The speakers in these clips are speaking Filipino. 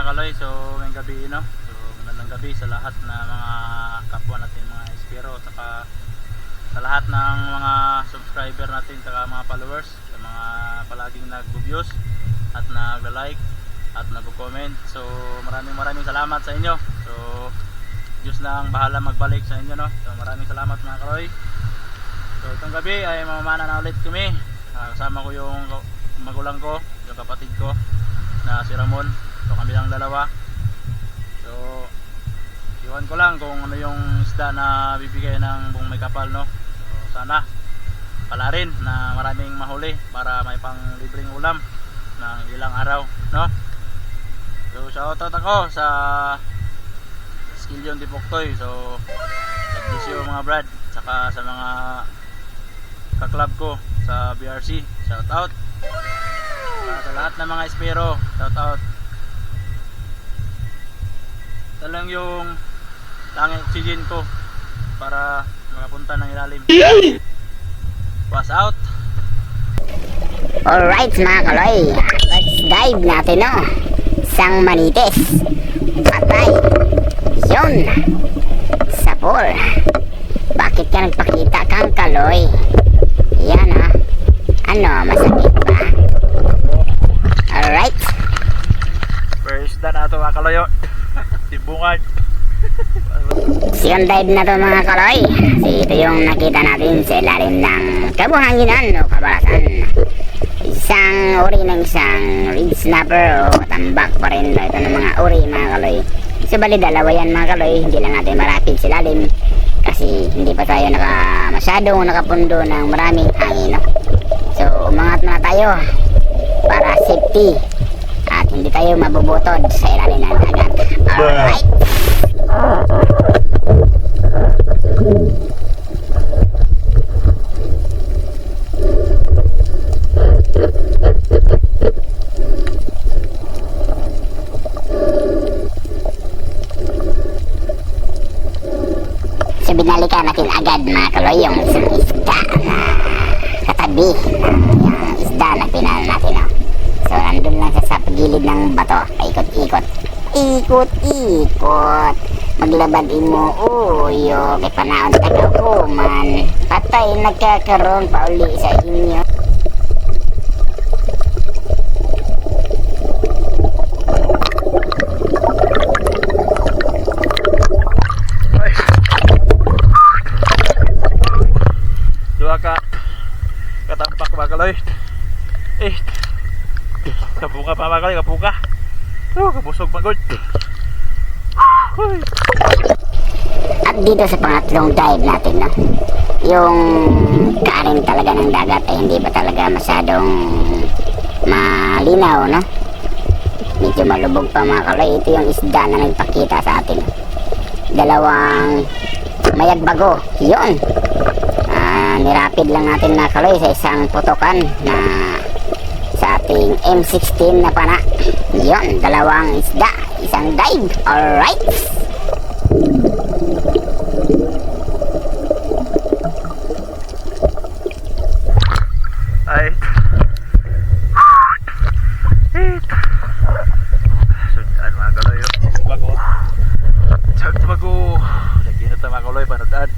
mga kaloy, so ngayong gabi no. So magandang gabi sa lahat na mga kapwa natin mga espero, saka sa lahat ng mga subscriber natin, saka mga followers, sa mga palaging nag-views at nagla-like at nag-comment. So maraming salamat sa inyo. So Diyos na ang bahala magbalik sa inyo no. So maraming salamat mga kaloy. So itong gabi ay mamamana na ulit kami. Kasama ko yung magulang ko, yung kapatid ko na si Ramon. So kami lang dalawa. So iwan ko lang kung ano yung isda na bibigay ng buong may kapal no. So sana pala rin na maraming mahuli para may pang libreng ulam ng ilang araw no. So shoutout ako sa Skillion Dipoktoy. So God bless you mga brad, saka sa mga kaklab ko sa BRC, shoutout. Sa lahat ng mga espero, shoutout. Ito lang yung langit oxygen ko para makapunta ng ilalim. Was out. Alright mga kaloy, let's dive natin no. Isang manitis, patay, yun, sapor. Bakit ka nagpakita kang kaloy? Yan ha, ano, masakit ba? Alright. First na ito mga kaloyo. Timbungan. Second dive na to mga kaloy. Kasi ito yung nakita natin sa ilalim ng kabuhanginan o kabalasan. Isang uri ng isang red snapper o tambak pa rin. Ito ng mga uri mga kaloy. So bali dalawa yan mga kaloy. Hindi lang natin marapid sa ilalim kasi hindi pa tayo masyadong nakapundo ng maraming hangin no? So umangat na tayo para safety at hindi tayo mabubutod sa ilalim ng dagat. Alright. So binalikan natin agad mga kaloy yung isang isda na katabi ng isda na pinala natin no? So nandun lang sa gilid ng bato, paikot-ikot, ikot-ikot, maglabad mo uyo kay panaon tagahuman, patay nagkakaroon pa uli sa inyo. Dua ka katampak mga kaloy. Kapuka pa mga kaloy, kapuka. Kabusog magod. At dito sa pangatlong dive natin no, yung kanin talaga ng dagat ay hindi ba talaga masyadong malinaw no, medyo malubog pa mga kaloy. Ito yung isda na nagpakita sa atin, dalawang mayagbago yun. Nirapid lang natin mga kaloy sa isang putokan na sa ating M16 na pana. Yun, dalawang isda, isang dive. Alright. Ay. Sudaan mga kaloy. Bago. Bago. Lagi na tayo mga kaloy, panudaan.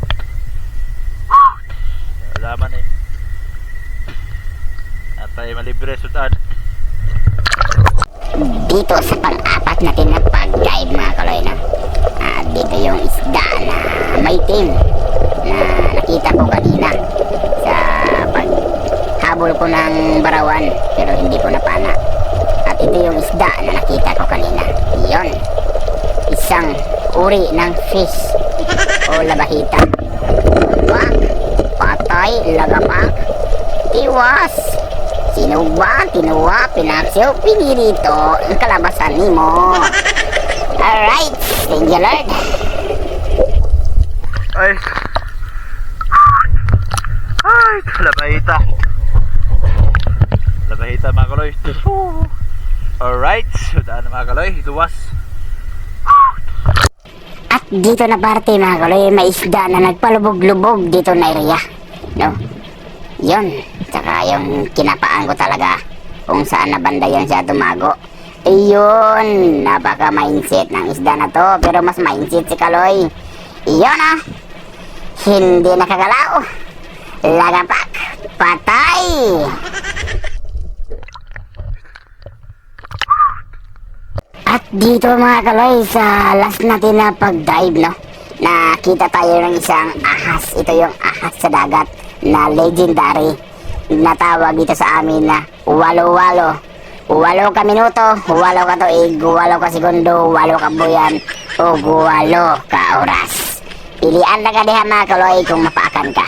Laman eh. At tayo malibre sudaan. Dito sa pang-apat natin na pag-dive mga kaloy no? Dito yung isda na may team na nakita ko kanina sa paghabol ko ng barawan pero hindi ko napana. At ito yung isda na nakita ko kanina. Yon, isang uri ng fish o labahita. Pak, patay, lagapak, tiwas, sinugba, tinuwa, pinaksiw, pinirito, ang kalabasan ni mo. Alright, thank you Lord. Ay. Ay, labahita. Labahita mga kaloy. Alright, sudaan mga kaloy, duwas. At dito na parte mga kaloy, may isda na nagpalubog-lubog dito na area no? Yun, tsaka yung kinapaan ko talaga kung saan na banda yan siya tumago Iyon, napaka-mindset ng isda na to. Pero mas mindset si Kaloy. Iyon ah. Hindi nakagalaw. Lagapak. Patay. At dito mga Kaloy, sa last natin na pag-dive, no? Nakita tayo ng isang ahas. Ito yung ahas sa dagat na legendary. Natawag dito sa amin na walo-walo. 8 ka minuto, 8 ka tuig, 8 ka segundo, 8 ka buyan, o 8 ka oras. Pilian na ka diha mga Kaloy kung mapaakan ka.